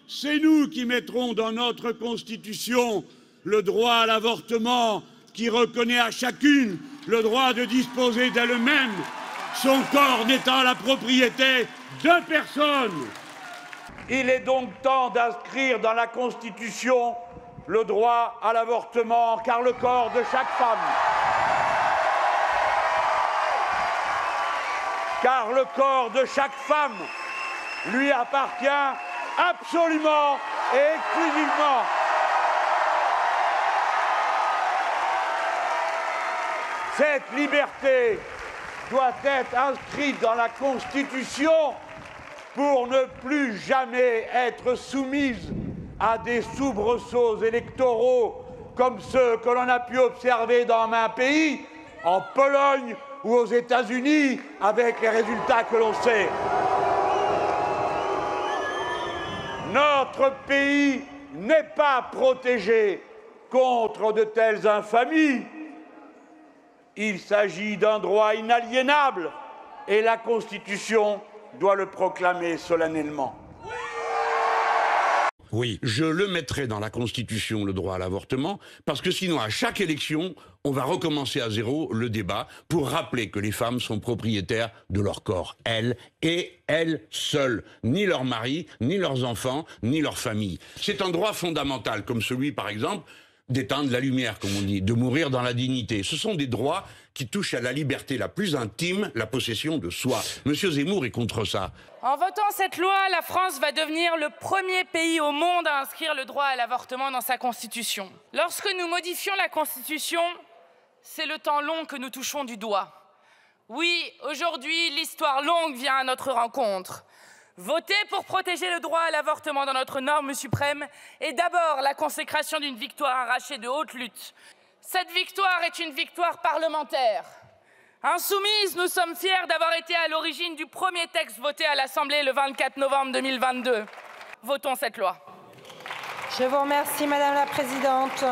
C'est nous qui mettrons dans notre Constitution le droit à l'avortement, qui reconnaît à chacune le droit de disposer d'elle-même, son corps n'étant la propriété de personne. Il est donc temps d'inscrire dans la Constitution le droit à l'avortement, car le corps de chaque femme, lui appartient absolument et exclusivement. Cette liberté doit être inscrite dans la Constitution pour ne plus jamais être soumise à des soubresauts électoraux comme ceux que l'on a pu observer dans un pays, en Pologne ou aux États-Unis, avec les résultats que l'on sait. Notre pays n'est pas protégé contre de telles infamies. Il s'agit d'un droit inaliénable et la Constitution doit le proclamer solennellement. Oui, je le mettrai dans la Constitution, le droit à l'avortement, parce que sinon, à chaque élection, on va recommencer à zéro le débat pour rappeler que les femmes sont propriétaires de leur corps, elles et elles seules. Ni leur mari, ni leurs enfants, ni leur famille. C'est un droit fondamental, comme celui, par exemple, d'éteindre la lumière, comme on dit, de mourir dans la dignité. Ce sont des droits qui touchent à la liberté la plus intime, la possession de soi. Monsieur Zemmour est contre ça. En votant cette loi, la France va devenir le premier pays au monde à inscrire le droit à l'avortement dans sa Constitution. Lorsque nous modifions la Constitution, c'est le temps long que nous touchons du doigt. Oui, aujourd'hui, l'histoire longue vient à notre rencontre. Voter pour protéger le droit à l'avortement dans notre norme suprême est d'abord la consécration d'une victoire arrachée de haute lutte. Cette victoire est une victoire parlementaire. Insoumises, nous sommes fiers d'avoir été à l'origine du premier texte voté à l'Assemblée le 24 novembre 2022. Votons cette loi. Je vous remercie, Madame la Présidente.